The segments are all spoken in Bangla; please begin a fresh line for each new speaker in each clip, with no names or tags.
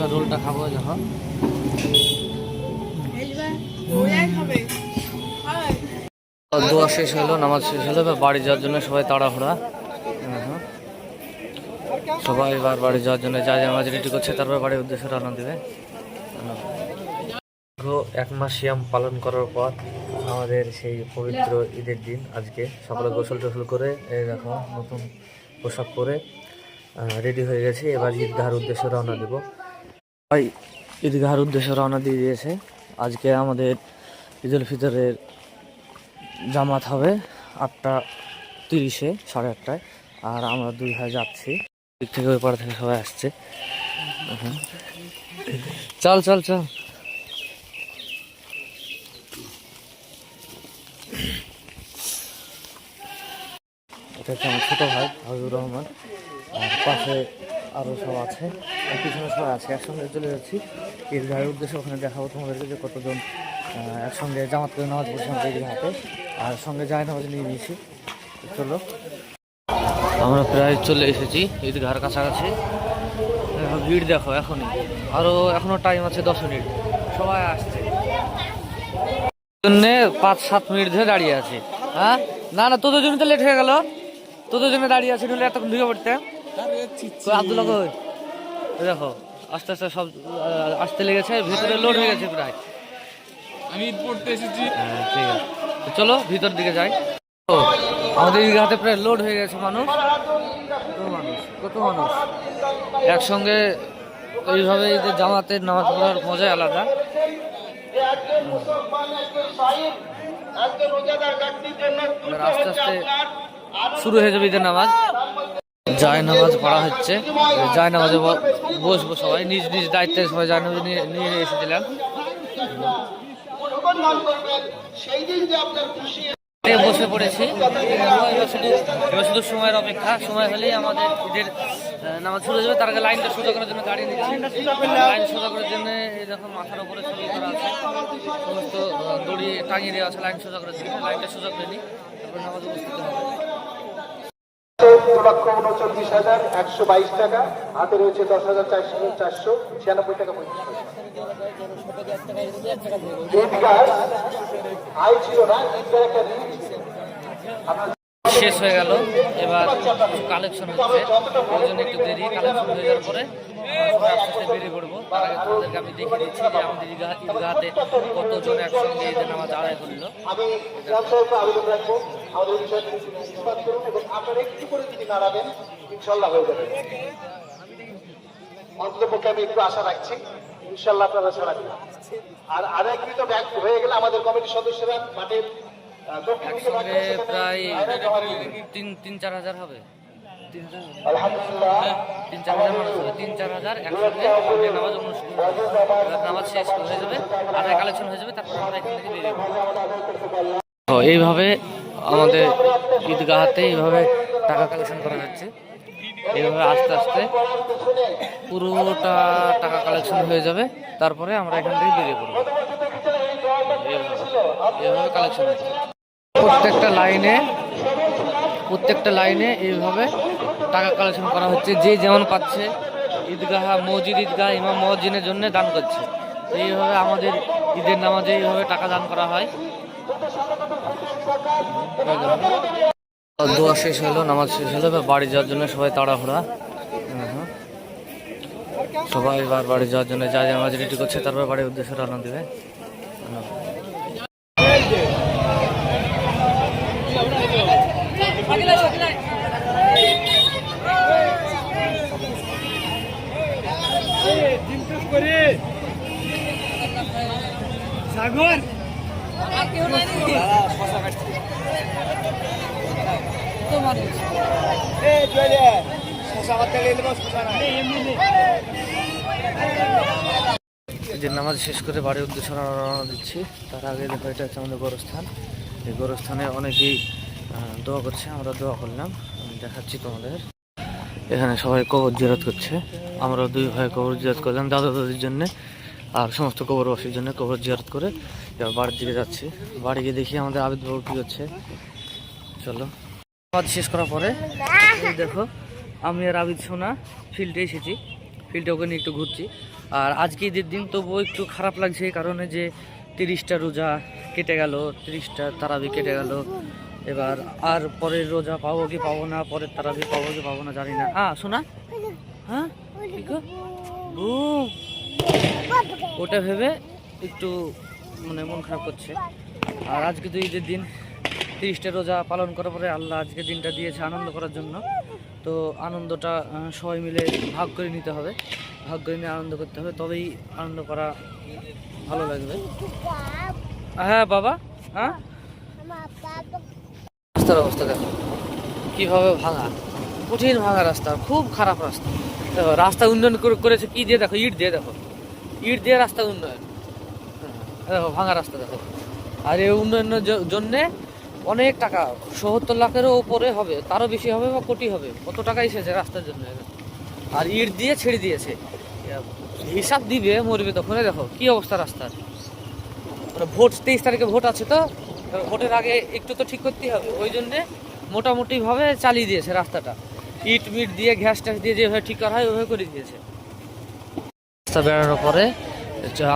আমরা রোলটা খাবো যখন দোয়া শেষ হলো, নামাজ শেষ হলো, এবার বাড়ি যাওয়ার জন্য সবাই তাড়াহুড়া। সবাই এবার বাড়ি যাওয়ার জন্য যা নামাজ রেডি করছে, তারপর বাড়ির উদ্দেশ্যে রওনা দেবে। এক মাস সিয়াম পালন করার পর আমাদের সেই পবিত্র ঈদের দিন আজকে সকালে গোসল টোসল করে এই দেখো নতুন পোশাক পরে রেডি হয়ে গেছি। এবার ঈদগাহার উদ্দেশ্যে রওনা দেবো। ভাই ঈদগাহার উদ্দেশ্যে রওনা দিয়ে দিয়েছে। আজকে আমাদের ঈদুল ফিতরের জামাত হবে 8:30-এ, 8:30টায়। আর আমরা 2 ভাই যাচ্ছি, দিক থেকে ওই পাড়া থেকে সবাই আসছে। চল চল চল। এটা হচ্ছে আমার ছোটো ভাই হাবিবুর রহমান, আর পাশে আরও সব আছে, পিছনে সবাই আছে। একসঙ্গে চলে যাচ্ছি ঈদগাহের উদ্দেশ্যে। ওখানে দেখাবো তোমাদেরকে যে কতজন একসঙ্গে জামাত করে নামাজ পড়ছি আমরা ঈদগাহাতে, আর সঙ্গে যায় নামাজ নিয়ে নিয়েছি। চলো, আমরা প্রায় চলে এসেছি ঈদগাহার কাছাকাছি। ভিড় দেখো এখনই, এখনো টাইম আছে 10 মিনিট। সবাই আসছে জন্য 5-7 মিনিট ধরে দাঁড়িয়ে আছে। হ্যাঁ না না, তোদের জন্য তো লেট হয়ে গেল, তোদের জন্য দাঁড়িয়ে আছে, নইলে এতক্ষণ ঢুকে পড়তে। আব্দুল্লাহ কই দেখো আস্তে আস্তে সব আসতে লেগেছে, ভিতরে লোড হয়ে গেছে প্রায়। আমি ঈদ পড়তে এসেছি। হ্যাঁ ঠিক আছে, চলো ভিতর দিকে যাই। আমাদের ঈদগাহাতে প্রায় লোড হয়ে গেছে মানুষ, কত মানুষ একসঙ্গে। এইভাবে ঈদের জামাতের নামাজ পড়ার মজাই আলাদা। আস্তে আস্তে শুরু হয়ে যাবে ঈদের নামাজ। জায় নামাজ পড়া হচ্ছে, জায় নামাজে বসবো সবাই নিজ নিজ দায়িত্বে, সবাই জায় নামাজ নিয়ে এসেছিলাম। বসে পড়েছি, এবার শুধু সময়ের অপেক্ষা। সময় হলেই আমাদের ঈদের নামাজ শুরু হয়ে যাবে। তার আগে লাইনটা সোজা করার জন্য দাঁড়িয়ে নিচ্ছি। লাইন সোজা করার জন্য এই দেখো মাথার উপরে ছবি করা আছে, সমস্ত দড়ি টাঙিয়ে দেওয়া আছে লাইন সোজা করার জন্য। লাইনটা সোজা করে নিই, তারপরে নামাজ উপস্থিত হবে।
2,39,122 টাকা, হাতে রয়েছে 10,496 টাকা 35 পয়সা। আয় ছিল না,
শেষ হয়ে গেল। এবার কালেকশন হচ্ছে, ওই জন্য একটু দেরি। কালেকশন হয়ে যাওয়ার পরে সবাই আস্তে আস্তে বেরিয়ে পড়বো। তার আগে তোমাদেরকে আমি দেখিয়ে দিচ্ছি যে আমাদের ঈদগাহাতে কতজন একসঙ্গে ঈদের নামাজ আদায় করলো।
আমি আবেদন রাখবো আমাদের বিষয়টি ইস্পাত করুন এবং আপনারা একটু করে যদি নাড়াবেন ইনশাল্লাহ হয়ে যাবে। অন্ততপক্ষে আমি একটু আশা রাখছি ইনশাল্লাহ আপনারা সারা দিন। আর আদায়কৃত ব্যাংক হয়ে গেলে আমাদের কমিটির সদস্যরা মাঠের
একসঙ্গে প্রায় 3-4 হাজার হবে। 3-4 হাজার মানুষ হবে, 3-4 হাজার একসঙ্গে নামাজ অনুষ্ঠিত। নামাজ শেষ হয়ে যাবে, আদায় কালেকশন হয়ে যাবে, তারপর আমরা এখান থেকে বেরিয়ে যাবো। এইভাবে আমাদের ঈদগাহাতে এইভাবে টাকা কালেকশন করা হচ্ছে। এইভাবে আস্তে আস্তে পুরোটা টাকা কালেকশন হয়ে যাবে, তারপরে আমরা এখান থেকে বেরিয়ে পড়বো। এইভাবে কালেকশন হচ্ছে প্রত্যেকটা লাইনে এইভাবে টাকা কালেকশন করা হচ্ছে। যে যেমন পাচ্ছে, ঈদগাহ মসজিদ, ঈদগাহ ইমাম মুয়াজ্জিনের জন্য দান করছে। এইভাবে আমাদের ঈদের নামাজে এইভাবে টাকা দান করা হয়। দোয়া শেষ হলো, নামাজ শেষ হলো, এবার বাড়ি যাওয়ার জন্য সবাই তাড়াহুড়া। সবাই এবার বাড়ি যাওয়ার জন্য যা নামাজ রেডি করছে, তারপর বাড়ির উদ্দেশ্যে রওনা দেবে।
সাগর
ঈদের নামাজ শেষ করে বাড়ির উদ্দেশ্যে রওনা দিচ্ছি। তার আগে দেখো এটা হচ্ছে আমাদের গোরস্থান। এই গোরস্থানে অনেকেই দোয়া করছে, আমরা দোয়া করলাম, আমি দেখাচ্ছি তোমাদের। এখানে সবাই কবর জিয়ারত করছে। আমরা 2 ভাই কবর জিয়ারত করলাম দাদা দাদির জন্য আর সমস্ত কবরবাসীর জন্য। কবর জিয়ারত করে এবার বাড়ির দিকে যাচ্ছি। বাড়ি গিয়ে দেখি আমাদের আবিদ বাবু কী হচ্ছে। চলো, নামাজ শেষ করার পরে দেখো আমি আর আবিদ সোনা ফিল্ডে এসেছি। ফিল্ডে ওকে নিয়ে একটু ঘুরছি। আর আজকে ঈদের দিন তবুও একটু খারাপ লাগছে এই কারণে যে 30টা রোজা কেটে গেল, 30টা তারাবি কেটে গেল। এবার আর পরের রোজা পাবো কি পাবো না, পরের তারাবি পাবো কি পাবো না জানি না। শোনা, হ্যাঁ কি গো? ও, ওটা ভেবে একটু মানে মন খারাপ করছে। আর আজকে তো ঈদের দিন, 30টা রোজা পালন করার পরে আল্লাহ আজকে দিনটা দিয়েছে আনন্দ করার জন্য। তো আনন্দটা সবাই মিলে ভাগ করে নিতে হবে, ভাগ করে নিয়ে আনন্দ করতে হবে, তবেই আনন্দ করা ভালো লাগবে। হ্যাঁ বাবা, হ্যাঁ রাস্তার অবস্থা দেখো কীভাবে ভাঙা, কঠিন ভাঙা রাস্তা, খুব খারাপ রাস্তা। দেখো রাস্তা উন্নয়ন করেছে কি দিয়ে, দেখো ইট দিয়ে, দেখো ইট দিয়ে রাস্তা উন্নয়ন। দেখো ভাঙা রাস্তা দেখো। আর এই উন্নয়নের জন্যে অনেক টাকা, 70 লাখেরও উপরে হবে, তারও বেশি হবে বা কোটি হবে, কত টাকা এসেছে রাস্তার জন্য। আর ইট দিয়ে ছেড়ে দিয়েছে, হিসাব দিবে মরবে তখন। দেখো কি অবস্থা রাস্তার। ভোট 23 তারিখে ভোট আছে, তো ভোটের আগে একটু তো ঠিক করতেই হবে, ওই জন্যে মোটামুটিভাবে চালিয়ে দিয়েছে রাস্তাটা। ইট মিট দিয়ে ঘ্যাস ট্যাস দিয়ে যেভাবে ঠিক করা হয় ওইভাবে করে দিয়েছে। রাস্তা বেড়ানোর পরে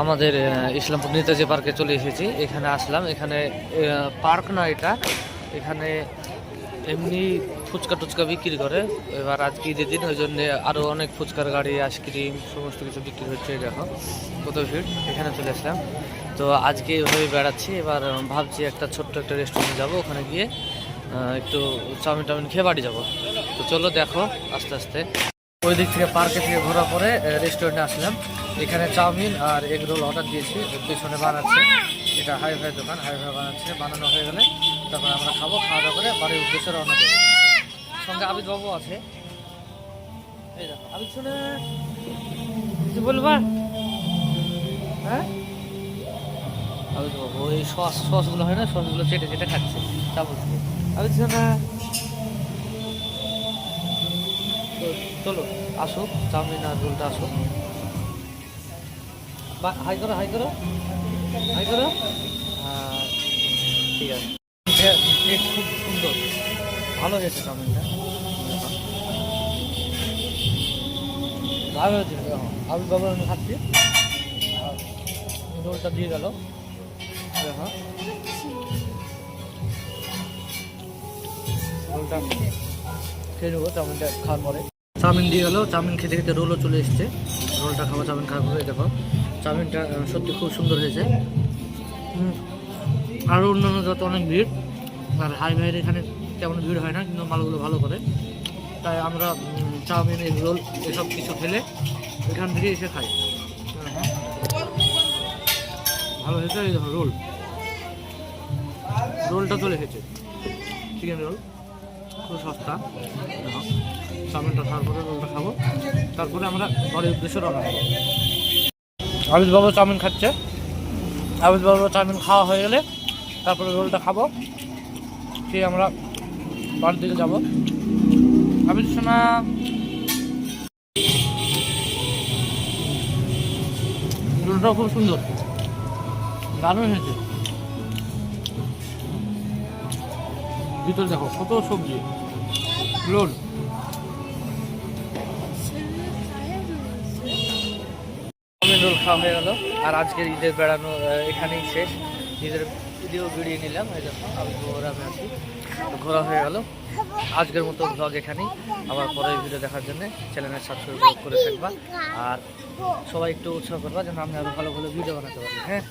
আমাদের ইসলামপুর নেতাজি পার্কে চলে এসেছি। এখানে আসলাম, এখানে পার্ক না এটা, এখানে এমনি ফুচকা টুচকা বিক্রি করে। এবার আজকে ঈদের দিন, ওই জন্য আরও অনেক ফুচকার গাড়ি, আইসক্রিম সমস্ত কিছু বিক্রি হচ্ছে। দেখো কত ভিড়, এখানে চলে আসলাম। তো আজকে এভাবে বেড়াচ্ছি। এবার ভাবছি একটা ছোট্ট একটা রেস্টুরেন্টে যাবো, ওখানে গিয়ে একটু চাউমিন টাউমিন খেয়ে বাড়ি যাবো। তো চলো দেখো আস্তে আস্তে। ওই দিক থেকে পার্কে থেকে ঘোরার পরে রেস্টুরেন্টে আসলাম। এখানে চাউমিন আর এগ রোল অর্ডার দিয়েছি, পেছনে বানাচ্ছে, এটা হাই ফাই দোকান, হাই ফাই বানাচ্ছে। বানানো হয়ে গেলে তারপরে আমরা খাবো, খাওয়া দাওয়া করে বাড়ির উদ্দেশ্যে রওনা দেবো। সঙ্গে আবিদ বাবু আছে। এই দেখো আবিদ, শুনে কিছু বলবা? হ্যাঁ আবিদ বাবু এই সসগুলো হয় না, সসগুলো চেটে চেটে খাচ্ছে চামচ দিয়ে। আবিদ শোনা, চলো আসুক, চাউমিন আর রোলটা আসুক। হাই করো, হাই করো, হাই করো। ঠিক আছে, খুব সুন্দর, ভালো হয়েছে চাউমিনটা, ভালো হয়েছে। আলু বাবার আমি খাচ্ছি, রোলটা দিয়ে গেল। দেখো রোলটা খেয়ে নেবো চাউমিনটা খাওয়ার পরে। চাউমিন দিয়ে গেল, চাউমিন খেতে খেতে রোলও চলে এসছে। রোলটা খাবো চাউমিন খাওয়ার পরে। দেখো চাউমিনটা সত্যি খুব সুন্দর হয়েছে। আরও অন্যান্য যত অনেক ভিড়, আর হাই ভাইয়ের এখানে তেমন ভিড় হয় না, কিন্তু মালগুলো ভালো করে। তাই আমরা চাউমিন, এগ রোল এসব কিছু খেলে এখান থেকে এসে খাই। ভালো হয়েছে। এই দেখো রোল, রোলটা চলে এসেছে, চিকেন রোল খুব সস্তা। দেখো চাউমিনটা খাওয়ার পরে রোলটা খাবো, তারপরে আমরা বাড়ির উদ্দেশ্যে রওনা দেবো। আবিদ বাবু চাউমিন খাচ্ছে, আবিদ বাবু চাউমিন খাওয়া হয়ে গেলে তারপরে রোলটা খাবো, খেয়ে আমরা বাড়ির দিকে যাবো। আবিদ শোনা, রোলটাও খুব সুন্দর, দারুণ হয়েছে। ভিতরে দেখো কত সবজি, লোড। চাউমিন রোল খাওয়া হয়ে গেল। আর আজকের ঈদের বেড়ানো এখানেই শেষ। ঈদের ভিডিও বেরিয়ে নিলাম, এই জন্য আমি ঘোরামে আছি, ঘোরা হয়ে গেল। আজকের মতো ব্লগ এখানেই। আবার পরে ভিডিও দেখার জন্য চ্যানেলের সাবস্ক্রাইব করে থাকবা, আর সবাই একটু উৎসাহ করবা যেন আমি আরও ভালো ভালো ভিডিও বানাতে পারি। হ্যাঁ।